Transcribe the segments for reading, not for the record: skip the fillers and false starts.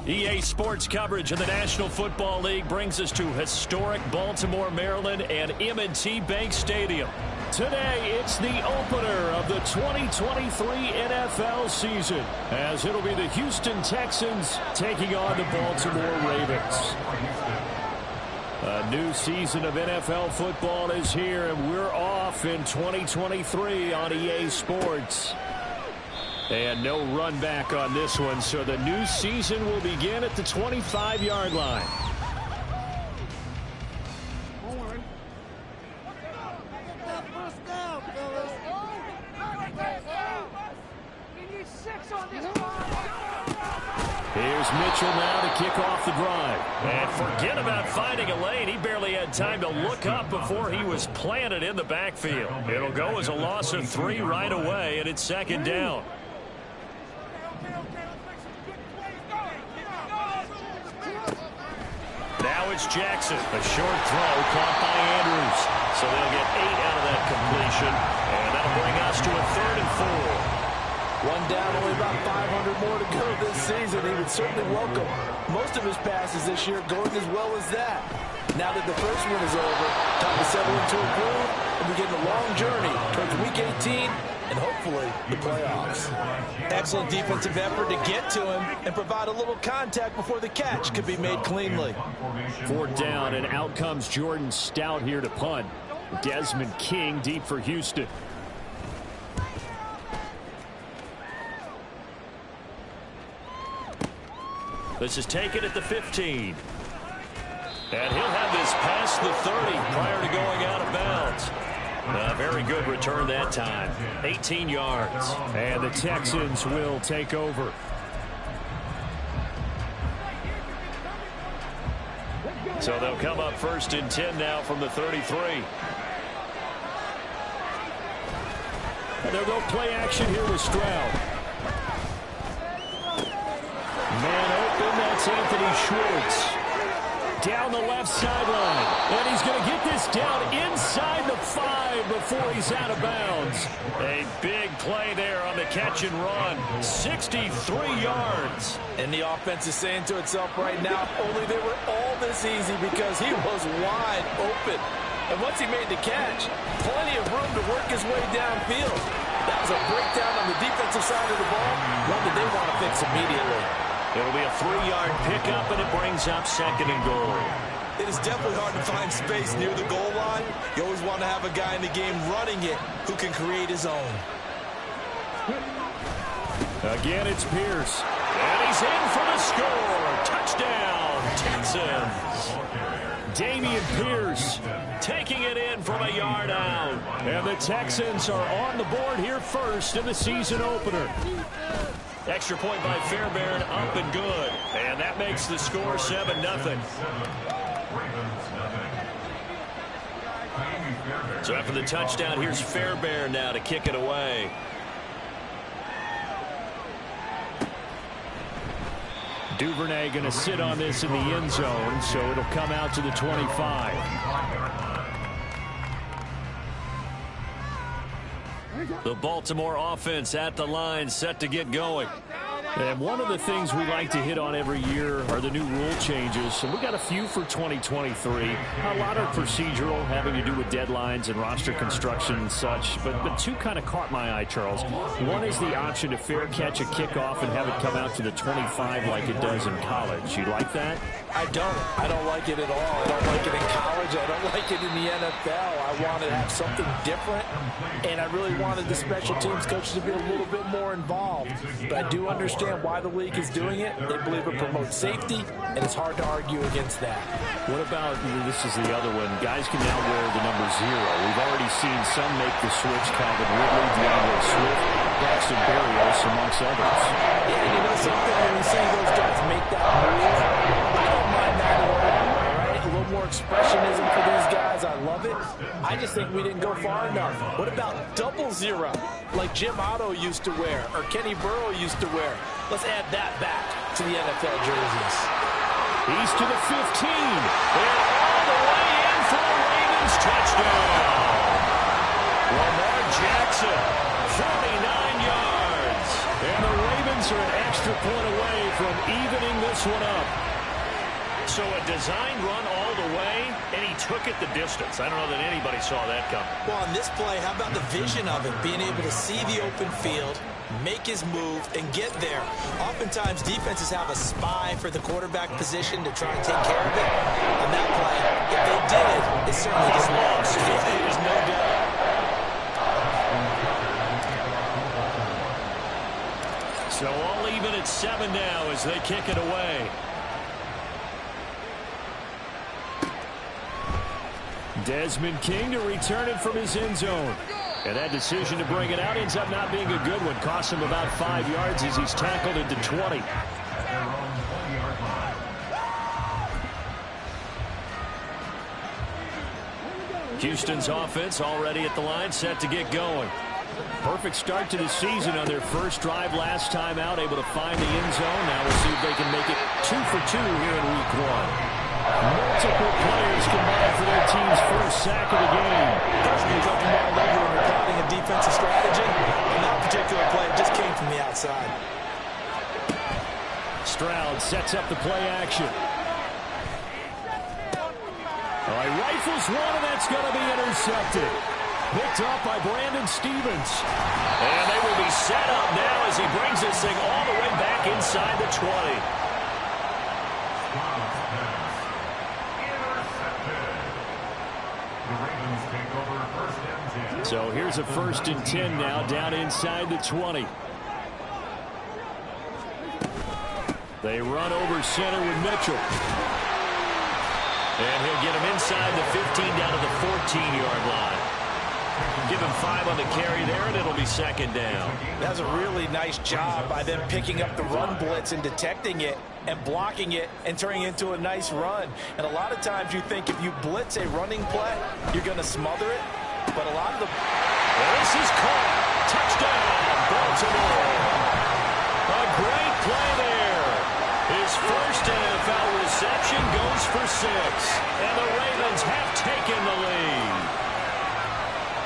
EA Sports coverage of the National Football League brings us to historic Baltimore, Maryland and M&T Bank Stadium. Today, it's the opener of the 2023 NFL season, as it'll be the Houston Texans taking on the Baltimore Ravens. A new season of NFL football is here, and we're off in 2023 on EA Sports. And no run back on this one, so the new season will begin at the 25-yard line. Here's Mitchell now to kick off the drive. And forget about finding a lane. He barely had time to look up before he was planted in the backfield. It'll go as a loss of 3 right away, and it's second down. Now it's Jackson. A short throw caught by Andrews. So they'll get 8 out of that completion. And that'll bring us to a 3rd and 4. One down, only about 500 more to go this season. He would certainly welcome most of his passes this year going as well as that. Now that the first one is over, time to settle into a groove and begin the long journey towards Week 18 and hopefully the playoffs. Excellent defensive effort to get to him and provide a little contact before the catch could be made cleanly. 4th down, and out comes Jordan Stout here to punt. Desmond King deep for Houston. This is taken at the 15. And he'll have this past the 30 prior to going out of bounds. A very good return that time. 18 yards. And the Texans will take over. So they'll come up 1st and 10 now from the 33. And they'll go play action here with Stroud. Man open, that's Anthony Schwartz. Down the left sideline. And he's going to get this down inside the 5 before he's out of bounds. A big play there on the catch and run. 63 yards. And the offense is saying to itself right now, only they were all this easy because he was wide open. And once he made the catch, plenty of room to work his way downfield. That was a breakdown on the defensive side of the ball, one that they want to fix immediately. It'll be a 3-yard pickup, and it brings up 2nd and goal. It is definitely hard to find space near the goal line. You always want to have a guy in the game running it who can create his own. Again, it's Pierce. And he's in for the score. Touchdown, Texans. Dameon Pierce taking it in from a yard out. And the Texans are on the board here first in the season opener. Extra point by Fairbairn, up and good. And that makes the score 7-0. So after the touchdown, here's Fairbairn now to kick it away. Duvernay going to sit on this in the end zone, so it'll come out to the 25. The Baltimore offense at the line, set to get going. And one of the things we like to hit on every year are the new rule changes. And we got a few for 2023. A lot are procedural, having to do with deadlines and roster construction and such. But 2 kind of caught my eye, Charles. One is the option to fair catch a kickoff and have it come out to the 25 like it does in college. You like that? I don't like it at all. I don't like it in college. I don't like it in the NFL. I want to have something different, and I really wanted the special teams coaches to be a little bit more involved. But I do understand why the league is doing it. They believe it promotes safety, and it's hard to argue against that. What about, this is the other one, guys can now wear the number 0. We've already seen some make the switch, Calvin Ridley, DeAndre Swift, Braxton Berrios, amongst others. Yeah, you know something, when we see those guys make that move, I don't mind that at all, all right? A little more expressionism for these guys. I love it. I just think we didn't go far enough. What about 00, like Jim Otto used to wear or Kenny Burrow used to wear? Let's add that back to the NFL jerseys. He's to the 15. And all the way in for the Ravens touchdown. Lamar Jackson, 49 yards. And the Ravens are an extra extra point away from evening this one up. So a design run all the way, and he took it the distance. I don't know that anybody saw that coming. Well, on this play, how about the vision of it? Being able to see the open field, make his move, and get there. Oftentimes, defenses have a spy for the quarterback position to try and take care of it. On that play, if they did it, it certainly just lost. There's no doubt. So all even at 7 now as they kick it away. Desmond King to return it from his end zone. And that decision to bring it out ends up not being a good one. Costs him about 5 yards as he's tackled into 20. Houston's offense already at the line, set to get going. Perfect start to the season on their first drive last time out, able to find the end zone. Now we'll see if they can make it 2 for 2 here in week 1. Multiple players combined for their team's first sack of the game. Personally, jumping all over when we're plotting a defensive strategy. And that particular play just came from the outside. Stroud sets up the play action. All right, rifles one, and that's going to be intercepted. Picked up by Brandon Stevens. And they will be set up now as he brings this thing all the way back inside the 20. So here's a 1st and 10 now, down inside the 20. They run over center with Mitchell. And he'll get him inside the 15 down to the 14-yard line. Give him 5 on the carry there, and it'll be 2nd down. That's a really nice job by them picking up the run blitz and detecting it and blocking it and turning it into a nice run. And a lot of times you think if you blitz a running play, you're going to smother it. But a lot of the... This is caught. Touchdown, Baltimore. A great play there. His first NFL reception goes for 6. And the Ravens have taken the lead.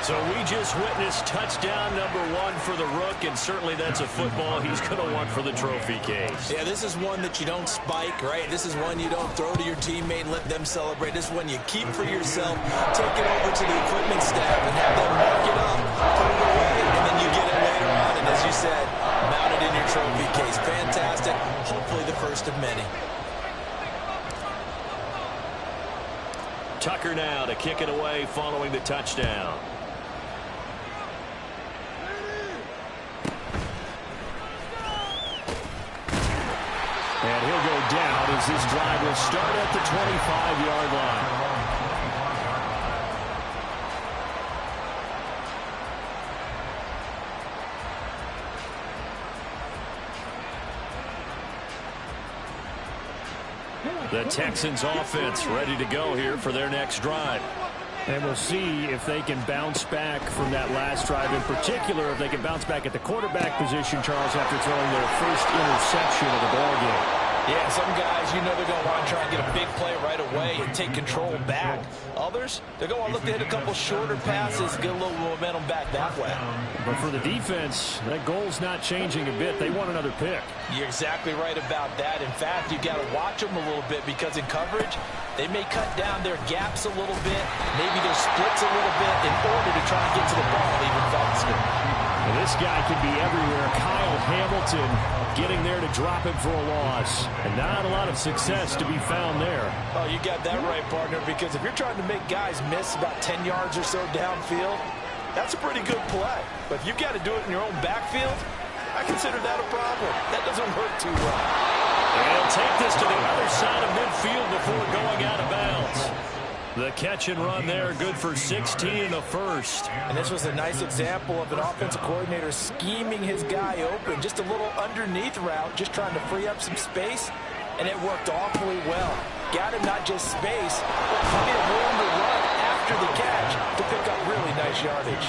So we just witnessed touchdown number 1 for the Rook, and certainly that's a football he's going to want for the trophy case. Yeah, this is one that you don't spike, right? This is one you don't throw to your teammate and let them celebrate. This is one you keep for yourself, take it over to the equipment staff and have them mark it up, put it away, and then you get it later on. And as you said, mount it in your trophy case. Fantastic. Hopefully the first of many. Tucker now to kick it away following the touchdown. And he'll go down as this drive will start at the 25-yard line. The Texans offense ready to go here for their next drive. And we'll see if they can bounce back from that last drive. In particular, if they can bounce back at the quarterback position, Charles, after throwing their first interception of the ballgame. Yeah, some guys, you know they're going to want to try and get a big play right away and take control back. Others, they're going to look to hit a couple shorter passes, get a little momentum back that way. But for the defense, that goal's not changing a bit. They want another pick. You're exactly right about that. In fact, you've got to watch them a little bit because in coverage, they may cut down their gaps a little bit, maybe their splits a little bit in order to try and get to the ball even faster. And this guy can be everywhere. Kyle Hamilton getting there to drop him for a loss. And not a lot of success to be found there. Oh, you got that right, partner, because if you're trying to make guys miss about 10 yards or so downfield, that's a pretty good play. But if you've got to do it in your own backfield, I consider that a problem. That doesn't work too well. And he'll take this to the other side of midfield before going out of bounds. The catch and run there, good for 16 and a first. And this was a nice example of an offensive coordinator scheming his guy open. Just a little underneath route, just trying to free up some space, and it worked awfully well. Got him not just space, but plenty of room to run after the catch to pick up really nice yardage.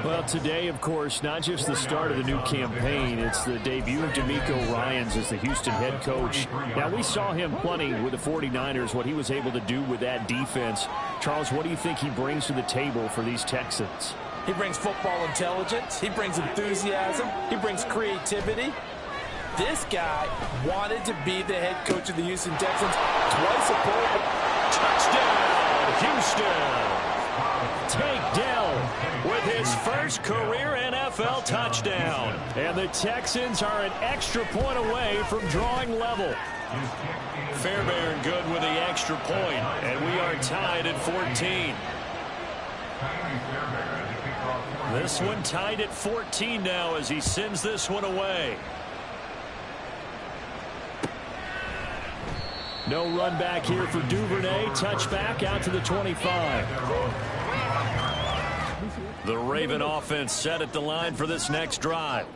Well, today, of course, not just the start of the new campaign, it's the debut of D'Amico Ryans as the Houston head coach. Now, we saw him plenty with the 49ers, what he was able to do with that defense. Charles, what do you think he brings to the table for these Texans? He brings football intelligence. He brings enthusiasm. He brings creativity. This guy wanted to be the head coach of the Houston Texans twice a Pro Bowl. Touchdown, Houston. Take Dell with his first career NFL touchdown. And the Texans are an extra point away from drawing level. Fairbairn good with the extra point, and we are tied at 14. This one tied at 14 now as he sends this one away. No run back here for Duvernay. Touchback out to the 25. The Raven offense set at the line for this next drive.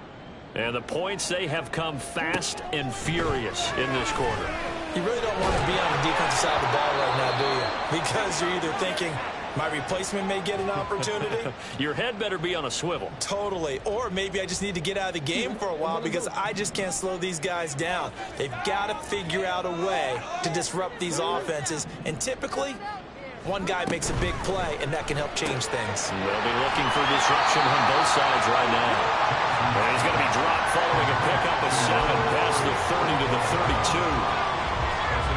And the points, they have come fast and furious in this quarter. You really don't want to be on the defensive side of the ball right now, do you? Because you're either thinking, my replacement may get an opportunity. Your head better be on a swivel. Totally. Or maybe I just need to get out of the game for a while because I just can't slow these guys down. They've got to figure out a way to disrupt these offenses. And typically, one guy makes a big play, and that can help change things. They'll be looking for disruption on both sides right now. And he's going to be dropped following a pickup of 7 past the 30 to the 32.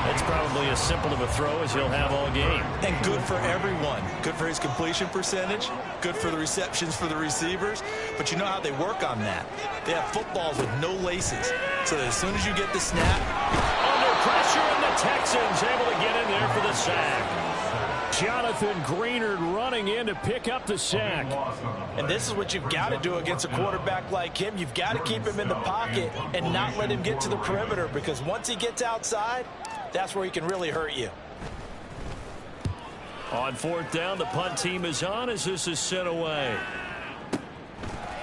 That's probably as simple of a throw as he'll have all game. And good for everyone. Good for his completion percentage. Good for the receptions for the receivers. But you know how they work on that. They have footballs with no laces. So that as soon as you get the snap. Under pressure, and the Texans able to get in there for the sack. Jonathan Greenard running in to pick up the sack. And this is what you've got to do against a quarterback like him. You've got to keep him in the pocket and not let him get to the perimeter, because once he gets outside, that's where he can really hurt you. On 4th down, the punt team is on as this is sent away.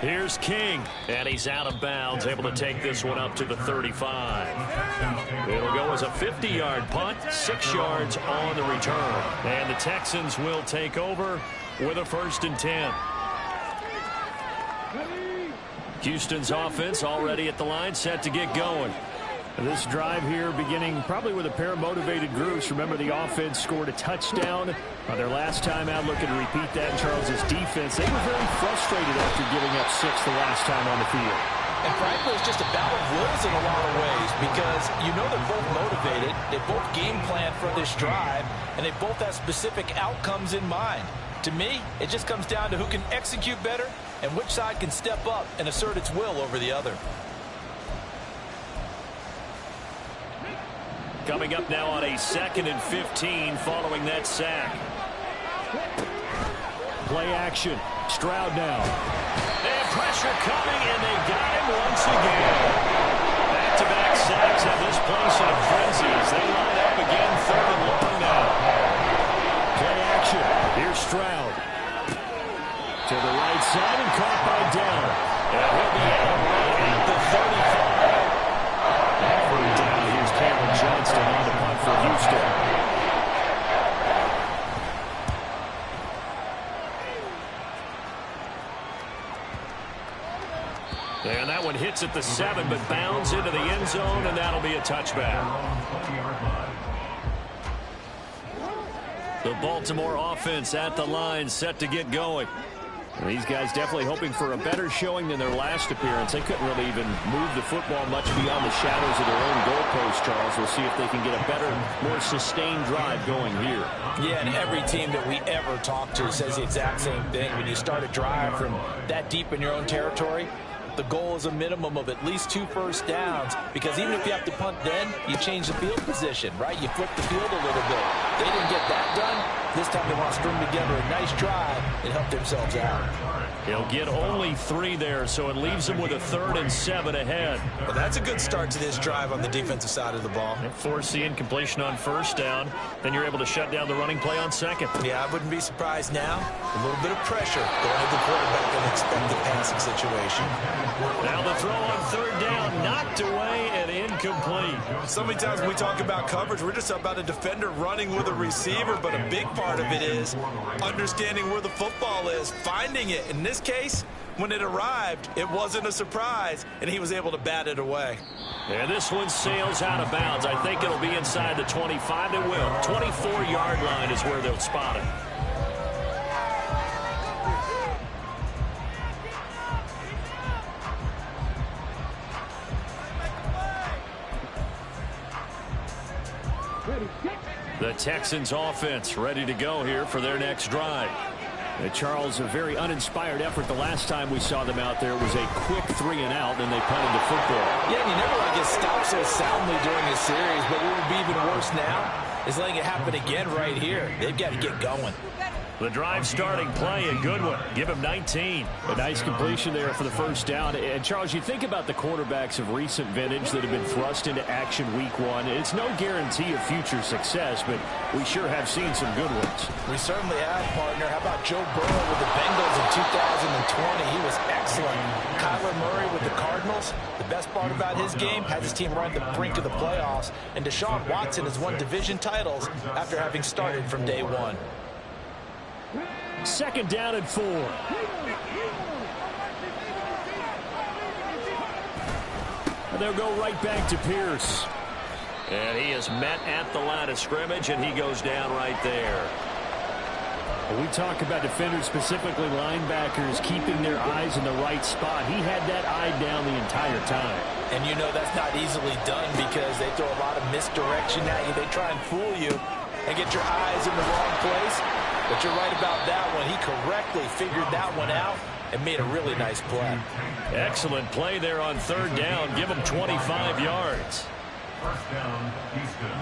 Here's King, and he's out of bounds, able to take this one up to the 35. It'll go as a 50-yard punt, 6 yards on the return. And the Texans will take over with a 1st and 10. Houston's offense already at the line, set to get going. This drive here beginning probably with a pair of motivated groups. Remember, the offense scored a touchdown on their last time out. Looking to repeat that in Charles's defense. They were very frustrated after giving up 6 the last time on the field. And frankly, it's just a battle of wills in a lot of ways, because you know they're both motivated. They both game plan for this drive, and they both have specific outcomes in mind. To me, it just comes down to who can execute better and which side can step up and assert its will over the other. Coming up now on a 2nd and 15 following that sack. Play action. Stroud now. They have pressure coming, and they got him once again. Back-to-back sacks have this place in a frenzy as they line up again 3rd and long now. Play action. Here's Stroud. To the right side and caught by Dell. And he'll be out right at the 35. Here's Cameron Johnston on the punt for Houston. And that one hits at the 7, but bounds into the end zone, and that'll be a touchback. The Baltimore offense at the line, set to get going. And these guys definitely hoping for a better showing than their last appearance. They couldn't really even move the football much beyond the shadows of their own goalpost, Charles. We'll see if they can get a better, more sustained drive going here. Yeah, and every team that we ever talk to says the exact same thing. When you start a drive from that deep in your own territory, the goal is a minimum of at least 2 first downs, because even if you have to punt then, you change the field position, right? You flip the field a little bit. They didn't get that done. This time they want to string together a nice drive and help themselves out. He'll get only 3 there, so it leaves him with a 3rd and 7 ahead. Well, that's a good start to this drive on the defensive side of the ball. Force the incompletion on 1st down. Then you're able to shut down the running play on 2nd. Yeah, I wouldn't be surprised now. A little bit of pressure going at the quarterback in an expected passing situation. Now the throw on 3rd down, knocked away and incomplete. So many times when we talk about coverage, we're just about a defender running with a receiver, but a big part of it is understanding where the football is, finding it. In this case, when it arrived, it wasn't a surprise, and he was able to bat it away. And this one sails out of bounds. I think it'll be inside the 25. It will. 24-yard line is where they'll spot it. Texans offense ready to go here for their next drive. Charles, a very uninspired effort. The last time we saw them out there was a quick 3-and-out, and they punted the football. Yeah, and you never want to get stopped so soundly during a series, but what would be even worse now is letting it happen again right here. They've got to get going. The drive starting play, a good one. Give him 19. A nice completion there for the first down. And, Charles, you think about the quarterbacks of recent vintage that have been thrust into action week one. It's no guarantee of future success, but we sure have seen some good ones. We certainly have, partner. How about Joe Burrow with the Bengals in 2020? He was excellent. Kyler Murray with the Cardinals. The best part about his game, has his team right at the brink of the playoffs. And Deshaun Watson has won division titles after having started from day one. 2nd down and 4. And they'll go right back to Pierce. And he is met at the line of scrimmage, and he goes down right there. When we talk about defenders, specifically linebackers, keeping their eyes in the right spot. He had that eye down the entire time. And you know that's not easily done because they throw a lot of misdirection at you. They try and fool you and get your eyes in the wrong place. But you're right about that one. He correctly figured that one out and made a really nice play. Excellent play there on 3rd down. Give him 25 yards. 1st down, Houston.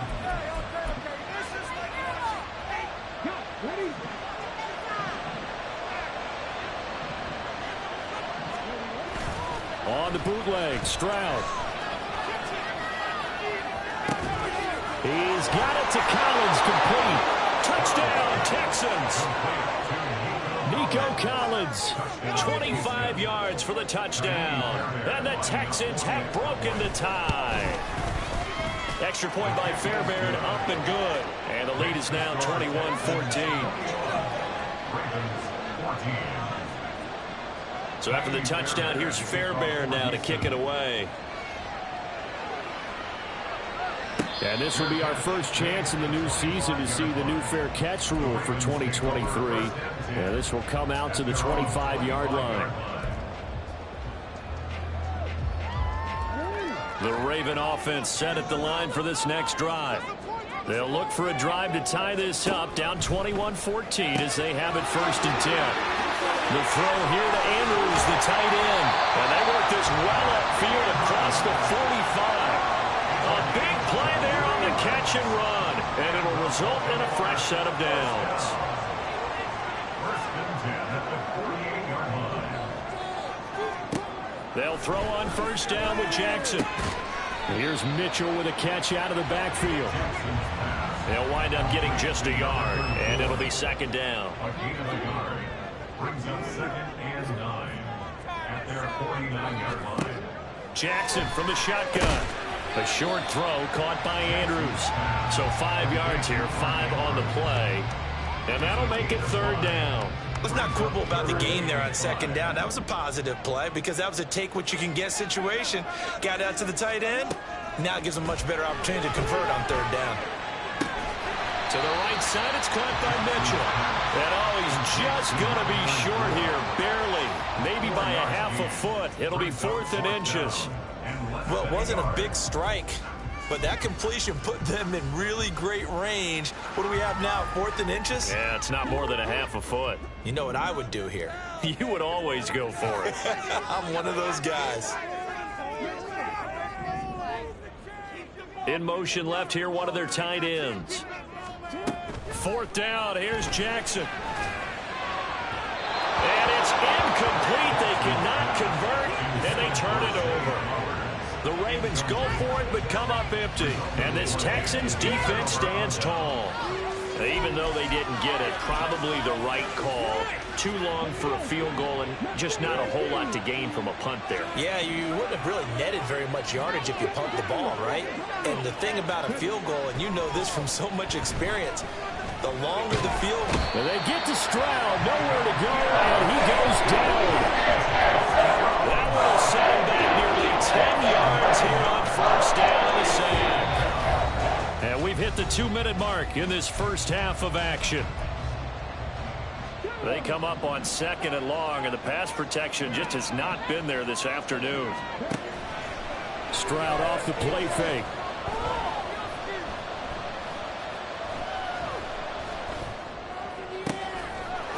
On the bootleg, Stroud. He's got it to Collins, complete. Touchdown, Texans. Nico Collins, 25 yards for the touchdown. And the Texans have broken the tie. Extra point by Fairbairn, up and good. And the lead is now 21-14. So after the touchdown, here's Fairbairn now to kick it away. And this will be our first chance in the new season to see the new fair catch rule for 2023. And this will come out to the 25-yard line. The Raven offense set at the line for this next drive. They'll look for a drive to tie this up, down 21-14 as they have it 1st and 10. The throw here to Andrews, the tight end. And they work this well upfield across the 45. A big play there on the catch and run, and it'll result in a fresh set of downs. 1st and 10 at the 48-yard line. They'll throw on 1st down with Jackson. Here's Mitchell with a catch out of the backfield. They'll wind up getting just a yard, and it'll be 2nd down. A gain of a yard brings up 2nd and 9 at their 49-yard line. Jackson from the shotgun. A short throw caught by Andrews. So 5 yards here, 5 on the play. And that'll make it 3rd down. Let's not quibble about the gain there on 2nd down. That was a positive play because that was a take-what-you-can-get situation. Got out to the tight end. Now it gives them a much better opportunity to convert on 3rd down. To the right side, it's caught by Mitchell. And he's just going to be short here, barely. Maybe by a half a foot. It'll be 4th and inches. Well, it wasn't a big strike, but that completion put them in really great range. What do we have now, 4th and inches? Yeah, it's not more than a half a foot. You know what I would do here? You would always go for it. I'm one of those guys. In motion left here, one of their tight ends. 4th down, here's Jackson. And it's incomplete. They cannot convert, and they turn it over. The Ravens go for it, but come up empty. And this Texans defense stands tall. Even though they didn't get it, probably the right call. Too long for a field goal and just not a whole lot to gain from a punt there. Yeah, you wouldn't have really netted very much yardage if you pumped the ball, right? And the thing about a field goal, and you know this from so much experience, the longer the field goal. And they get to Stroud, nowhere to go, and he goes down. That will set him back nearly 10 yards here on 1st down and a sack. And we've hit the 2-minute mark in this first half of action. They come up on 2nd and long, and the pass protection just has not been there this afternoon. Stroud off the play fake.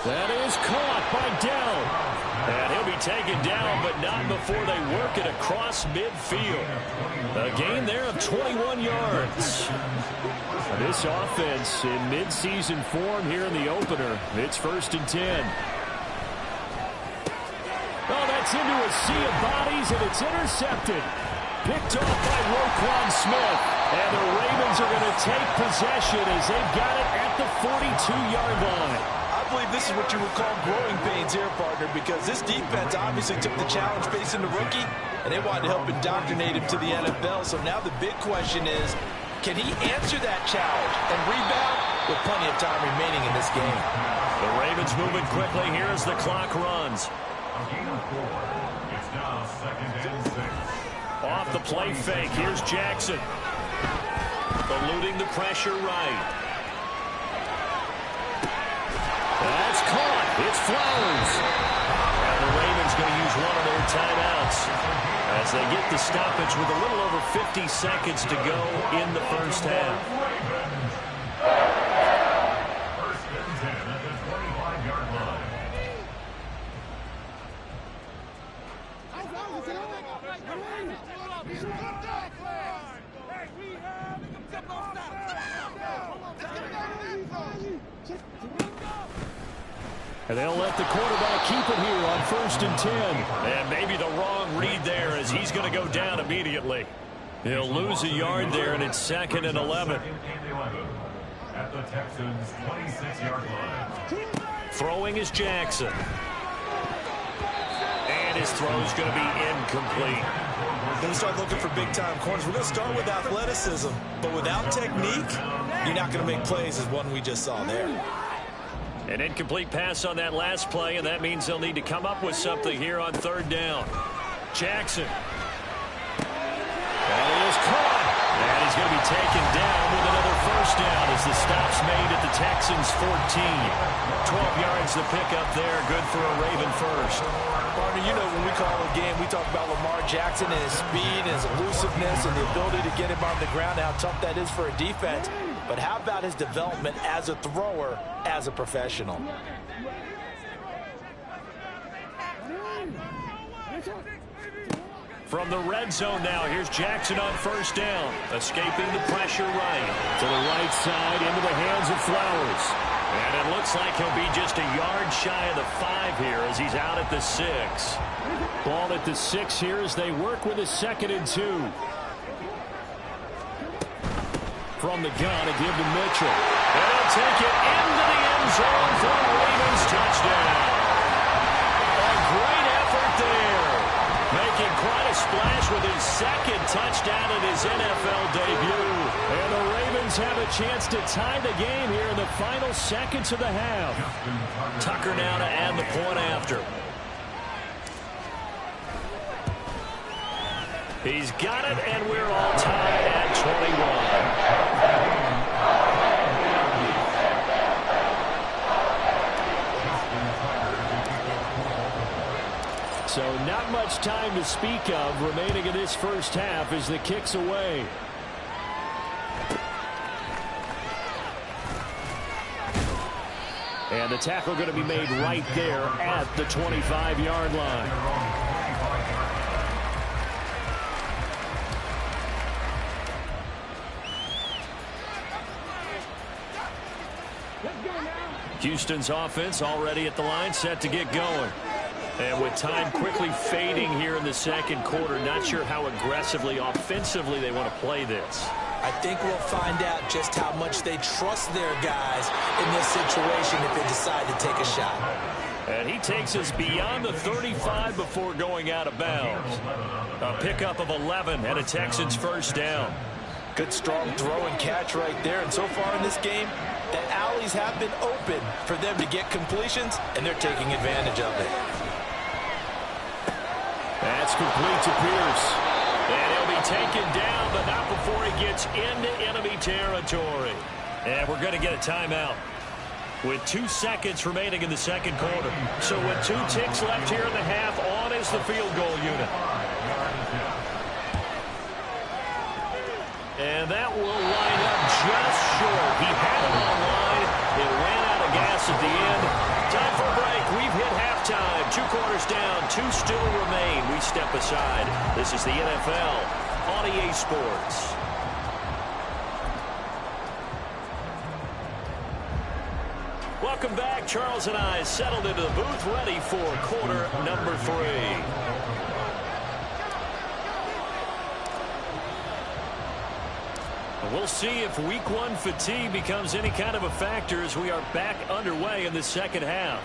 That is caught by Dell. And he'll be taken down, but not before they work it across midfield. A gain there of 21 yards. This offense in midseason form here in the opener. It's 1st and 10. Oh, that's into a sea of bodies, and it's intercepted. Picked off by Roquan Smith. And the Ravens are going to take possession as they've got it at the 42-yard line. I believe this is what you would call growing pains here, partner, because this defense obviously took the challenge facing the rookie, and they wanted to help indoctrinate him to the NFL. So now the big question is, can he answer that challenge and rebound with plenty of time remaining in this game? The Ravens moving quickly here as the clock runs. A gain of 4. It's now 2nd and 6. Off the play fake, here's Jackson. Eluding the pressure right. That's caught. It's Flowers. And the Ravens going to use one of their timeouts as they get the stoppage with a little over 50 seconds to go in the first half. 1st and 10 at the 25-yard line. And they'll let the quarterback keep it here on 1st and 10. And maybe the wrong read there as he's going to go down immediately. He'll lose a yard there, and it's 2nd and 11. 2nd and 11 at the Texans' 26-yard line. Throwing is Jackson. And his throw's going to be incomplete. We're going to start looking for big-time corners. We're going to start with athleticism, but without technique, you're not going to make plays as one we just saw there. An incomplete pass on that last play, and that means they'll need to come up with something here on 3rd down. Jackson. And he is caught. And he's going to be taken down with another 1st down as the stop's made at the Texans' 14. 12 yards the pickup there. Good for a Raven first. Partner, you know when we call a game, we talk about Lamar Jackson and his speed and his elusiveness and the ability to get him on the ground, how tough that is for a defense. But how about his development as a thrower, as a professional? From the red zone now, here's Jackson on 1st down. Escaping the pressure right. To the right side, into the hands of Flowers. And it looks like he'll be just a yard shy of the 5 here as he's out at the 6. Ball at the 6 here as they work with a 2nd and 2. From the gun, a give to Mitchell. And he'll take it into the end zone for a Ravens touchdown. A great effort there. Making quite a splash with his 2nd touchdown in his NFL debut. And the Ravens have a chance to tie the game here in the final seconds of the half. Tucker now to add the point after. He's got it, and we're all tied at 21. So not much time to speak of remaining in this first half as the kick's away. And the tackle going to be made right there at the 25-yard line. Houston's offense already at the line, set to get going. And with time quickly fading here in the 2nd quarter, not sure how aggressively, offensively they want to play this. I think we'll find out just how much they trust their guys in this situation if they decide to take a shot. And he takes us beyond the 35 before going out of bounds. A pickup of 11 and a Texans 1st down. Good strong throw and catch right there. And so far in this game, the alleys have been open for them to get completions, and they're taking advantage of it. That's complete to Pierce. And he'll be taken down, but not before he gets into enemy territory. And we're going to get a timeout with 2 seconds remaining in the 2nd quarter. So with 2 ticks left here in the half, on is the field goal unit. And that will line up just short. He had it on line. It ran out of gas at the end. Time for halftime. 2 quarters down, 2 still remain. We step aside. This is the NFL on EA Sports. Welcome back. Charles and I settled into the booth, ready for quarter number 3. We'll see if week 1 fatigue becomes any kind of a factor as we are back underway in the second half.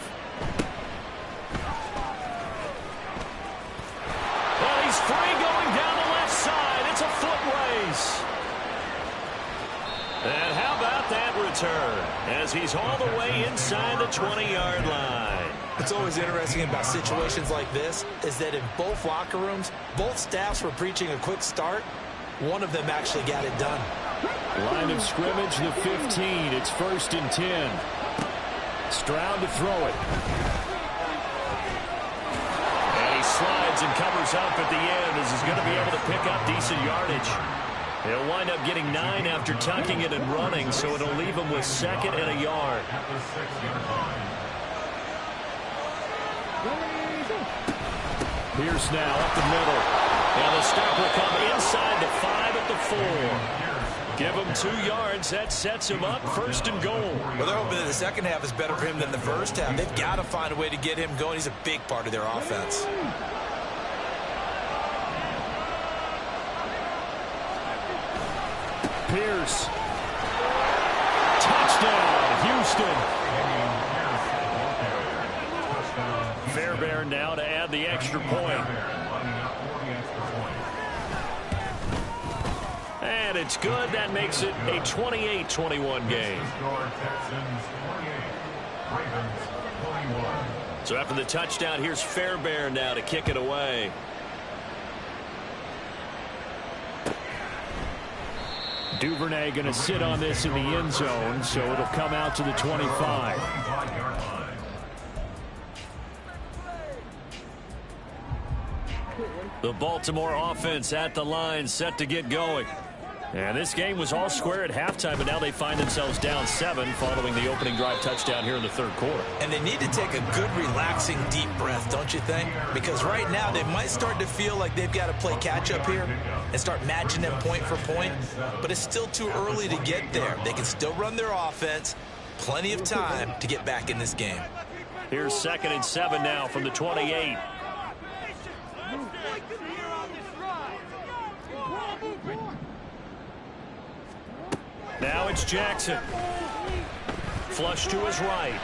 Well, he's free going down the left side. It's a foot race. And how about that return as he's all the way inside the 20-yard line. What's always interesting about situations like this is that in both locker rooms, both staffs were preaching a quick start. One of them actually got it done. Line of scrimmage, the 15. It's 1st and 10. Stroud to throw it. And he slides and covers up at the end as he's going to be able to pick up decent yardage. He'll wind up getting 9 after tucking it and running, so it'll leave him with 2nd and a yard. Pierce now up the middle. And the stop will come inside the 5 at the 4. Give him 2 yards. That sets him up 1st and goal. Well, they're hoping that the second half is better for him than the first half. They've got to find a way to get him going. He's a big part of their offense. Pierce. Touchdown, Houston. Fairbairn now to add the extra point. And it's good. That makes it a 28-21 game. So after the touchdown, here's Fairbairn now to kick it away. Duvernay going to sit on this in the end zone, so it'll come out to the 25. The Baltimore offense at the line, set to get going. And this game was all square at halftime, but now they find themselves down 7 following the opening drive touchdown here in the 3rd quarter. And they need to take a good, relaxing, deep breath, don't you think? Because right now they might start to feel like they've got to play catch-up here and start matching them point for point. But it's still too early to get there. They can still run their offense. Plenty of time to get back in this game. Here's 2nd and 7 now from the 28. Now it's Jackson. Flush to his right.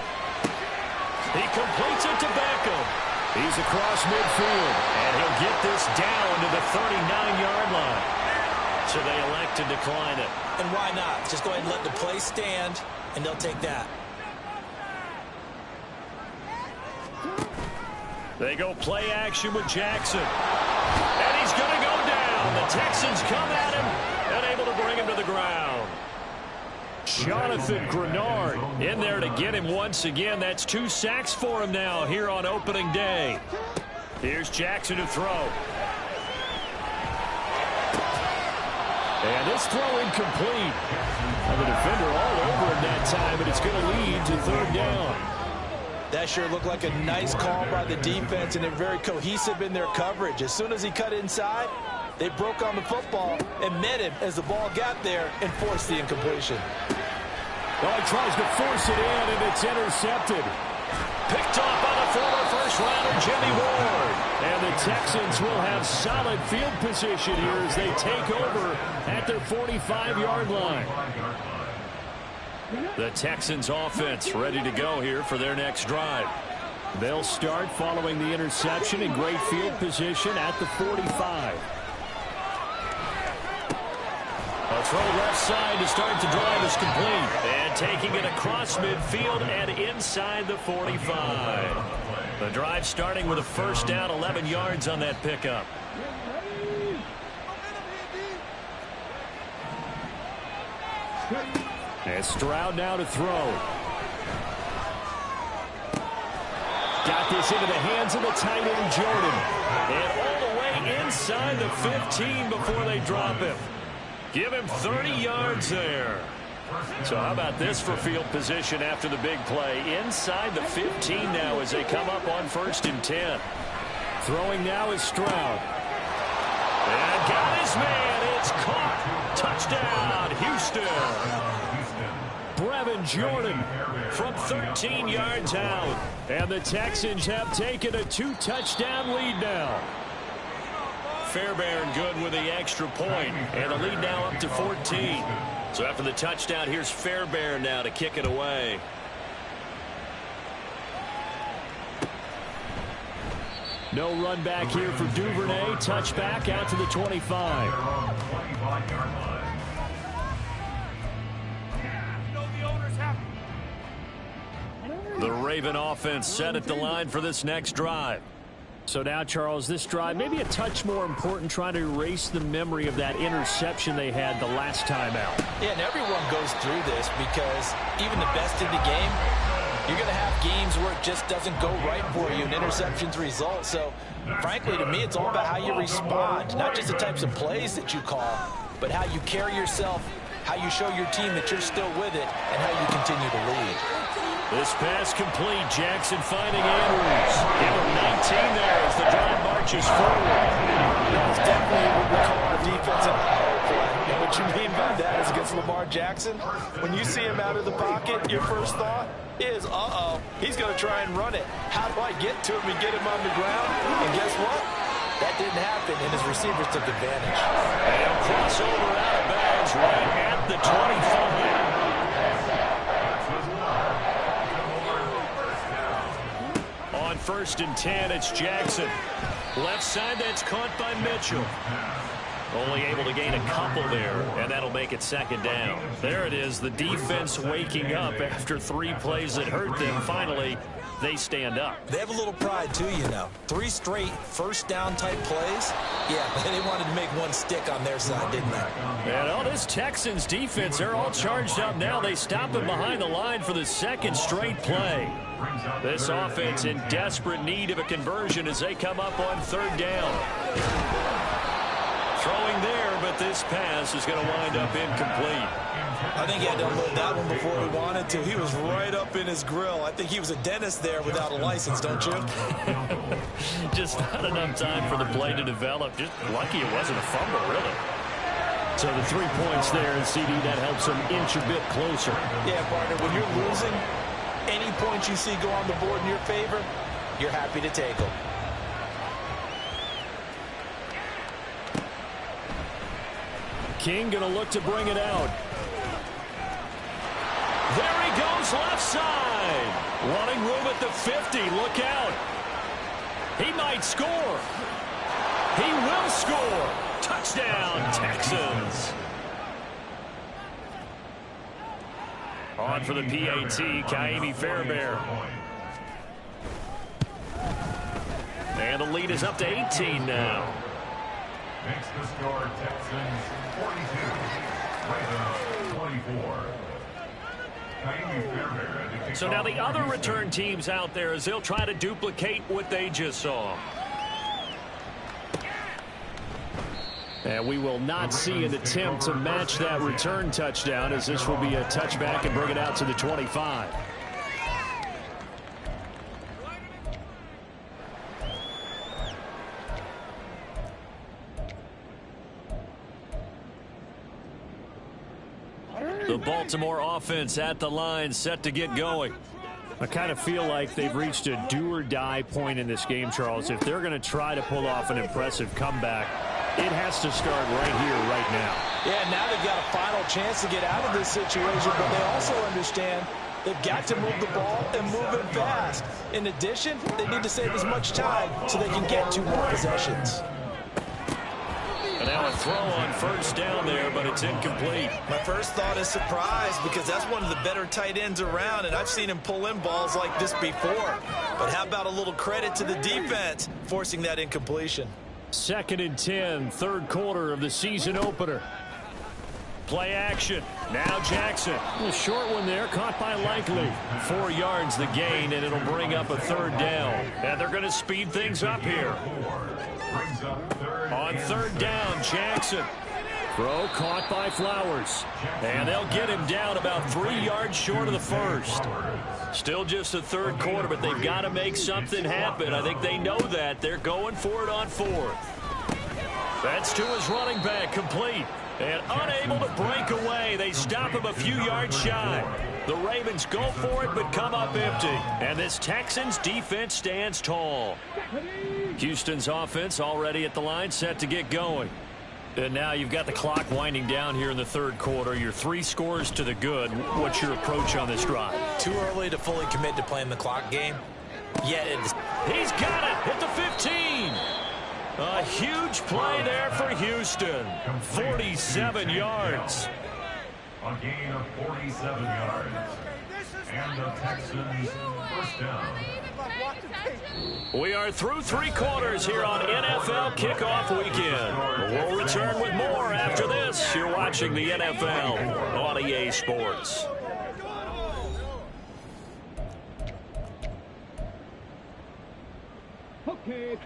He completes it to Beckham. He's across midfield. And he'll get this down to the 39-yard line. So they elect to decline it. And why not? Just go ahead and let the play stand, and they'll take that. They go play action with Jackson. And he's going to go down. The Texans come at him and able to bring him to the ground. Jonathan Grenard in there to get him once again. That's 2 sacks for him now here on opening day. Here's Jackson to throw. And this throw incomplete. And the defender all over him that time, but it's going to lead to 3rd down. That sure looked like a nice call by the defense, and they're very cohesive in their coverage. As soon as he cut inside, they broke on the football and met him as the ball got there and forced the incompletion. Oh, he tries to force it in, and it's intercepted. Picked off by the former first-rounder Jimmy Ward. And the Texans will have solid field position here as they take over at their 45-yard line. The Texans offense ready to go here for their next drive. They'll start following the interception in great field position at the 45. A throw left side to start the drive is complete. And taking it across midfield and inside the 45. The drive starting with a 1st down, 11 yards on that pickup. And Stroud now to throw. Got this into the hands of the tight end, Jordan. And all the way inside the 15 before they drop him. Give him 30 yards there. So how about this for field position after the big play? Inside the 15 now as they come up on 1st and 10. Throwing now is Stroud. And got his man. It's caught. Touchdown, Houston. Brevin Jordan from 13 yards out. And the Texans have taken a 2-touchdown lead now. Fairbairn good with the extra point. And the lead now up to 14. So after the touchdown, here's Fairbairn now to kick it away. No run back here for Duvernay. Touchback out to the 25. The Raven offense set at the line for this next drive. So now, Charles, this drive maybe a touch more important, trying to erase the memory of that interception they had the last time out. Yeah, and everyone goes through this because even the best in the game, you're going to have games where it just doesn't go right for you and interceptions result. So, frankly, to me, it's all about how you respond, not just the types of plays that you call, but how you carry yourself, how you show your team that you're still with it, and how you continue to lead. This pass complete. Jackson finding Andrews. Give him 19 there as the drive marches forward. That's definitely what we call our defensive power play. And what you mean by that is against Lamar Jackson, when you see him out of the pocket, your first thought is, he's going to try and run it. How do I get to him and get him on the ground? And guess what? That didn't happen, and his receivers took advantage. And crossover out of bounds right at the 25. On 1st and 10, it's Jackson. Left side, that's caught by Mitchell. Only able to gain a couple there, and that'll make it 2nd down. There it is, the defense waking up after 3 plays that hurt them. Finally, they stand up. They have a little pride, too, you know. 3 straight first-down type plays. Yeah, they wanted to make one stick on their side, didn't they? And all this Texans defense, they're all charged up now. They stop him behind the line for the 2nd straight play. This offense in desperate need of a conversion as they come up on 3rd down. Throwing there, but this pass is going to wind up incomplete. I think he had to unload that one before he wanted to. He was right up in his grill. I think he was a dentist there without a license, don't you? Just not enough time for the play to develop. Just lucky it wasn't a fumble, really. So the 3 points there, and CD, that helps them inch a bit closer. Yeah, partner, when you're losing, any points you see go on the board in your favor, you're happy to take them. King going to look to bring it out. There he goes left side. Wanting room at the 50. Look out. He might score. He will score. Touchdown, Texans. On for the PAT, Kaimi Fairbairn. And the lead is up to 18 now. Makes the score Texans 42, Ravens 24. So now the other return teams out there as they'll try to duplicate what they just saw. And we will not see an attempt to match that return touchdown, as this will be a touchback and bring it out to the 25. The Baltimore offense at the line, set to get going. I kind of feel like they've reached a do-or-die point in this game, Charles. If they're going to try to pull off an impressive comeback, it has to start right here, right now. Yeah, now they've got a final chance to get out of this situation, but they also understand they've got to move the ball and move it fast. In addition, they need to save as much time so they can get 2 more possessions. And now a throw on first down there, but it's incomplete. My first thought is surprise, because that's one of the better tight ends around, and I've seen him pull in balls like this before. But how about a little credit to the defense forcing that incompletion? 2nd and 10, 3rd quarter of the season opener. Play action. Now Jackson. A short one there, caught by Likely. 4 yards the gain, and it'll bring up a 3rd down. And they're going to speed things up here. On 3rd down, Jackson Throw caught by Flowers. And they'll get him down about 3 yards short of the first. Still just the third quarter, but they've got to make something happen. I think they know that. They're going for it on fourth. That's to his running back, complete. And unable to break away. They stop him a few yards shy. The Ravens go for it, but come up empty. And this Texans defense stands tall. Houston's offense already at the line, set to get going. And now you've got the clock winding down here in the third quarter. You're 3 scores to the good. What's your approach on this drive? Too early to fully commit to playing the clock game. Yet He's got it at the 15. A huge play there for Houston. 47 yards. A gain of 47 yards. And the Texans first down. We are through 3 quarters here on NFL Kickoff Weekend. We'll return with more after this. You're watching the NFL on EA Sports.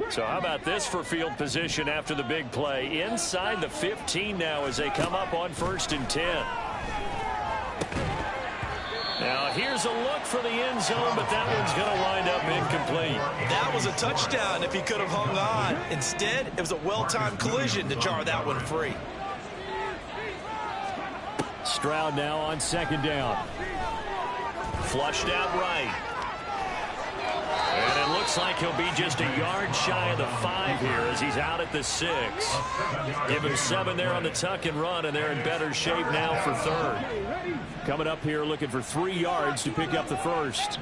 So how about this for field position after the big play? Inside the 15 now as they come up on 1st and 10. Now here's a look for the end zone, but that one's going to wind up incomplete. That was a touchdown if he could have hung on. Instead, it was a well-timed collision to jar that one free. Stroud now on 2nd down. Flushed out right. And it looks like he'll be just a yard shy of the 5 here as he's out at the 6. Give him 7 there on the tuck and run, and they're in better shape now for 3rd. Coming up here looking for 3 yards to pick up the first.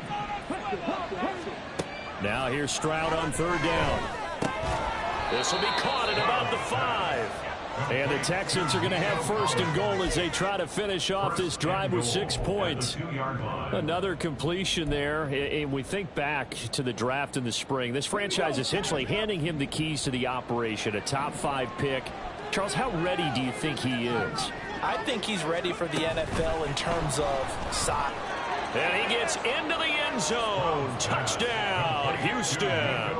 Now here's Stroud on 3rd down. This will be caught at about the 5. And the Texans are going to have 1st and goal as they try to finish off this drive with 6 points. Another completion there. And we think back to the draft in the spring. This franchise essentially handing him the keys to the operation, a top 5 pick. Charles, how ready do you think he is? I think he's ready for the NFL in terms of size. And he gets into the end zone. Touchdown, Houston.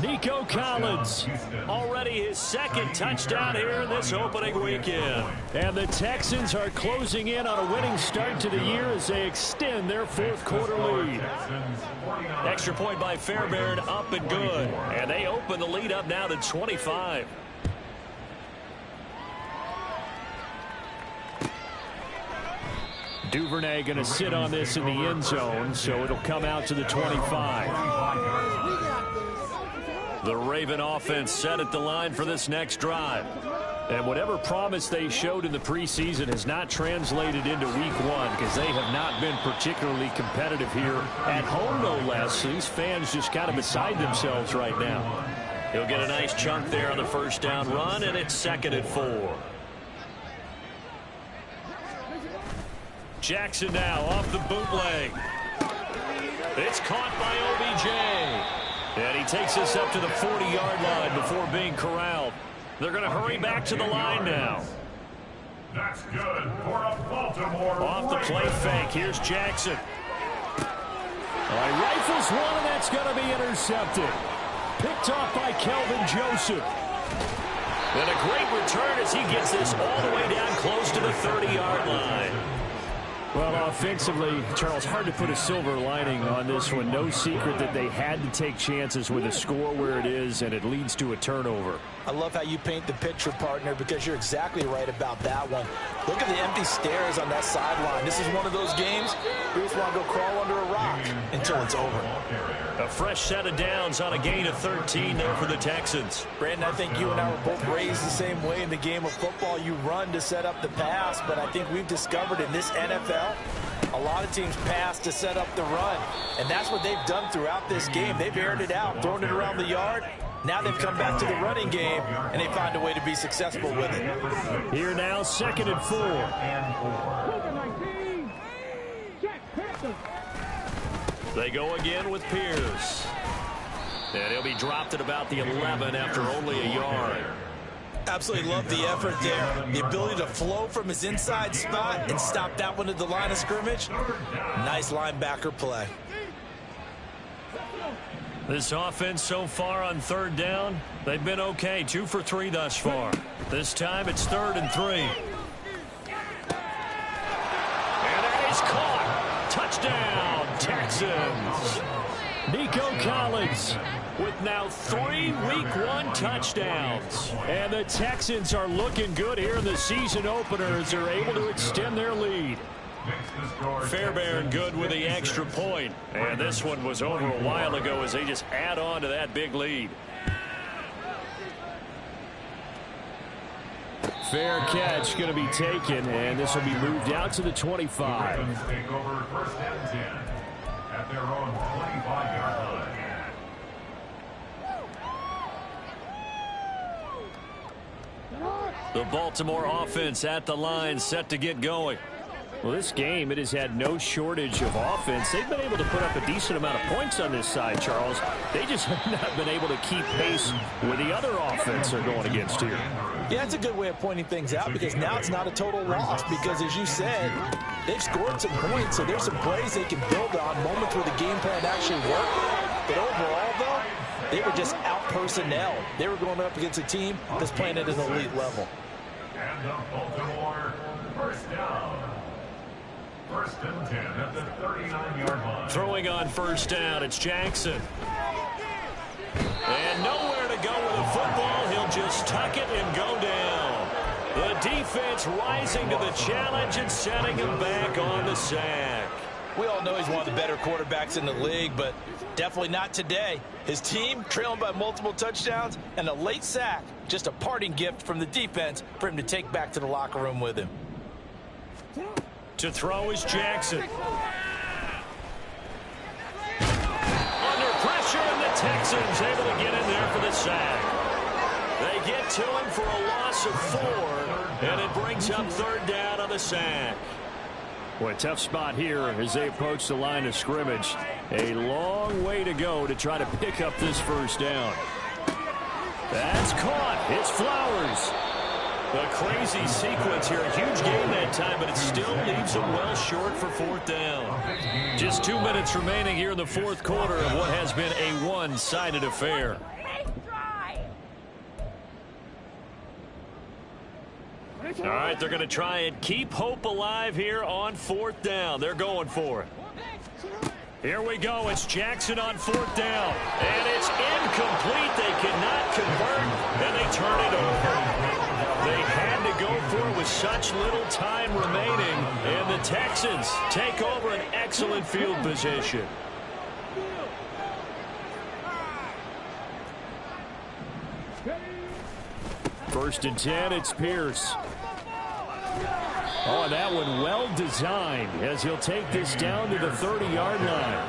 Nico Collins, already his 2nd touchdown here in this opening weekend. And the Texans are closing in on a winning start to the year as they extend their 4th quarter lead. Extra point by Fairbairn, up and good. And they open the lead up now to 25. Duvernay going to sit on this in the end zone, so it'll come out to the 25. The Raven offense set at the line for this next drive. And whatever promise they showed in the preseason has not translated into week 1 because they have not been particularly competitive here at home, no less. These fans just kind of beside themselves right now. He'll get a nice chunk there on the 1st down run, and it's 2nd and 4. Jackson now off the bootleg. It's caught by OBJ. And he takes us up to the 40-yard line before being corralled. They're going to hurry back to the line now. That's good for a Baltimore. Off the play fake. Here's Jackson. All right, rifles one, and that's going to be intercepted. Picked off by Kelvin Joseph. And a great return as he gets this all the way down close to the 30-yard line. Well, offensively, Charles, hard to put a silver lining on this one. No secret that they had to take chances with a score where it is, and it leads to a turnover. I love how you paint the picture, partner, because you're exactly right about that one. Look at the empty stairs on that sideline. This is one of those games you just want to go crawl under a rock until it's over. A fresh set of downs on a gain of 13 there for the Texans. Brandon, I think you and I were both raised the same way in the game of football. You run to set up the pass, but I think we've discovered in this NFL, a lot of teams pass to set up the run, and that's what they've done throughout this game. They've aired it out, thrown it around the yard. Now they've come back to the running game, and they find a way to be successful with it. Here now, 2nd and 4. They go again with Pierce. And he'll be dropped at about the 11 after only a yard. Absolutely love the effort there. The ability to flow from his inside spot and stop that one at the line of scrimmage. Nice linebacker play. This offense so far on third down, they've been okay. 2 for 3 thus far. This time it's 3rd and 3. And that is caught. Touchdown, Texans. Nico Collins with now 3 Week 1 touchdowns. And the Texans are looking good here in the season opener as they're able to extend their lead. Fairbairn good with the extra point. And this one was over a while ago as they just add on to that big lead. Fair catch going to be taken, and this will be moved out to the 25. Take over 1st and 10 at their own 25-yard line. The Baltimore offense at the line, set to get going. Well, this game, it has had no shortage of offense. They've been able to put up a decent amount of points on this side, Charles. They just have not been able to keep pace with the other offense they're going against here. Yeah, it's a good way of pointing things out because now it's not a total loss because, as you said, they've scored some points, so there's some plays they can build on, moments where the game plan actually worked. But overall, though, they were just out-personnel. They were going up against a team that's playing at an elite level. And the Baltimore 1st down. 1st and 10 at the 39-yard line. Throwing on 1st down, it's Jackson. And nowhere to go with the football. He'll just tuck it and go down. The defense rising to the challenge and setting him back on the sack. We all know he's one of the better quarterbacks in the league, but definitely not today. His team trailing by multiple touchdowns and a late sack. Just a parting gift from the defense for him to take back to the locker room with him. To throw is Jackson. Under pressure, and the Texans able to get in there for the sack. They get to him for a loss of 4, and it brings up 3rd down on the sack. Boy, tough spot here as they approach the line of scrimmage. A long way to go to try to pick up this 1st down. That's caught. It's Flowers. A crazy sequence here. A huge game that time, but it still leaves them well short for 4th down. Just 2 minutes remaining here in the 4th quarter of what has been a one-sided affair. All right, they're going to try and keep hope alive here on 4th down. They're going for it. Here we go. It's Jackson on 4th down. And it's incomplete. They cannot convert, and they turn it over. They had to go for it with such little time remaining, and the Texans take over an excellent field position. First and 10, it's Pierce. Oh, that one well designed as he'll take this down to the 30-yard line.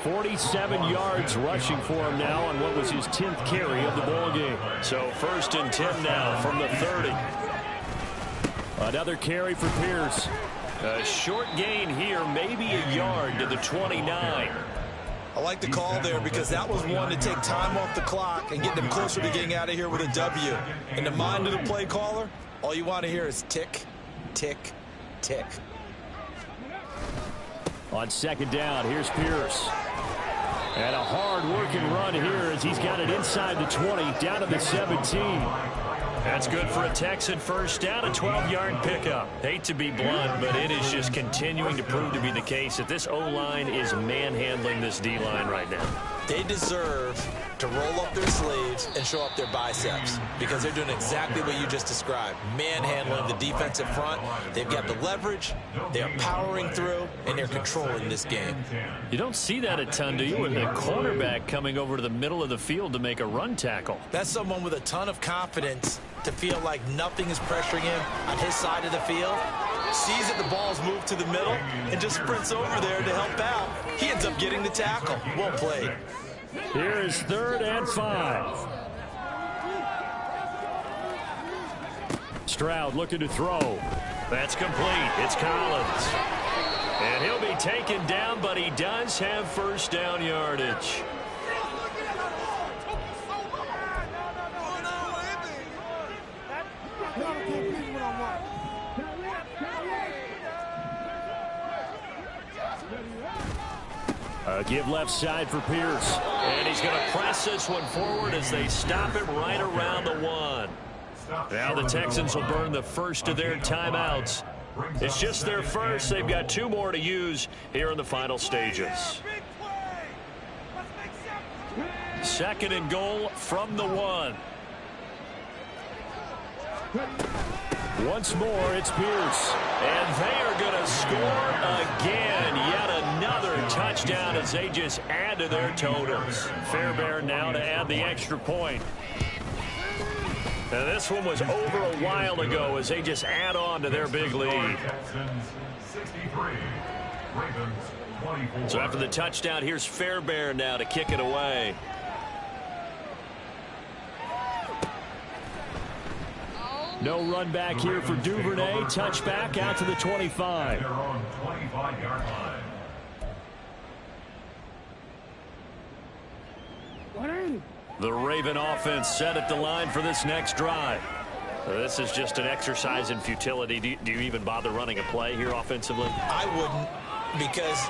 47 yards rushing for him now on what was his 10th carry of the ball game. So 1st and 10 now from the 30. Another carry for Pierce. A short gain here, maybe a yard to the 29. I like the call there because that was one to take time off the clock and get them closer to getting out of here with a W. In the mind of the play caller, all you want to hear is tick, tick, tick. On 2nd down, here's Pierce. And a hard-working run here as he's got it inside the 20, down to the 17. That's good for a Texan 1st down, a 12-yard pickup. Hate to be blunt, but it is just continuing to prove to be the case that this O-line is manhandling this D-line right now. They deserve to roll up their sleeves and show up their biceps because they're doing exactly what you just described. Manhandling the defensive front. They've got the leverage, they're powering through, and they're controlling this game. You don't see that a ton, do you, with the cornerback coming over to the middle of the field to make a run tackle? That's someone with a ton of confidence to feel like nothing is pressuring him on his side of the field. Sees that the ball's moved to the middle and just sprints over there to help out. He ends up getting the tackle. Well played. Here is 3rd and 5. Stroud looking to throw. That's complete. It's Collins. And he'll be taken down, but he does have 1st down yardage. Give left side for Pierce. And he's going to press this one forward as they stop it right around the 1. Now the Texans will burn the first of their timeouts. It's just their first. They've got 2 more to use here in the final stages. 2nd and goal from the 1. Once more, it's Pierce. And they are going to score again. Yet another touchdown as they just add to their totals. Fairbairn now to add the extra point. And this one was over a while ago as they just add on to their big lead. So after the touchdown, here's Fairbairn now to kick it away. No run back here for Duvernay. Touchback out to the 25. The Raven offense set at the line for this next drive. This is just an exercise in futility. Do you even bother running a play here offensively? I wouldn't, because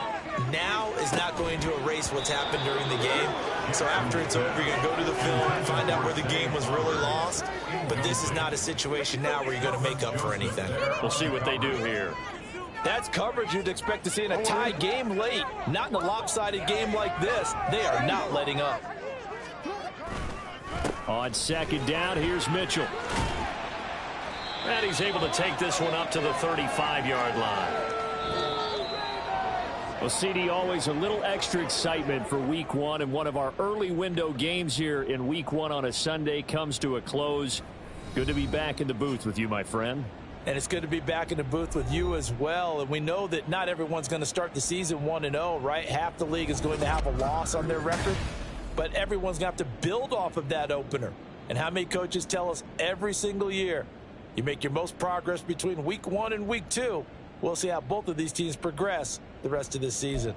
now is not going to erase what's happened during the game. So after it's over, you're going to go to the film and find out where the game was really lost. But this is not a situation now where you're going to make up for anything. We'll see what they do here. That's coverage you'd expect to see in a tie game late. Not in a lopsided game like this. They are not letting up. On 2nd down, here's Mitchell. And he's able to take this one up to the 35-yard line. Well, CD, always a little extra excitement for Week 1, and one of our early window games here in Week 1 on a Sunday comes to a close. Good to be back in the booth with you, my friend. And it's good to be back in the booth with you as well. And we know that not everyone's going to start the season 1-0, right? Half the league is going to have a loss on their record. But everyone's going to have to build off of that opener. And how many coaches tell us every single year, you make your most progress between Week 1 and Week 2. We'll see how both of these teams progress the rest of this season.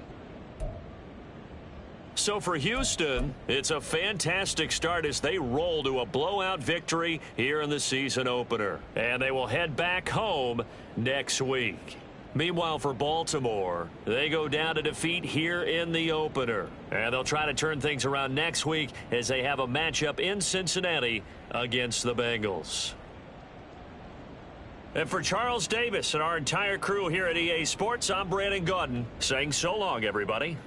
So for Houston, it's a fantastic start as they roll to a blowout victory here in the season opener. And they will head back home next week. Meanwhile, for Baltimore, they go down to defeat here in the opener. And they'll try to turn things around next week as they have a matchup in Cincinnati against the Bengals. And for Charles Davis and our entire crew here at EA Sports, I'm Brandon Gaudin saying so long, everybody.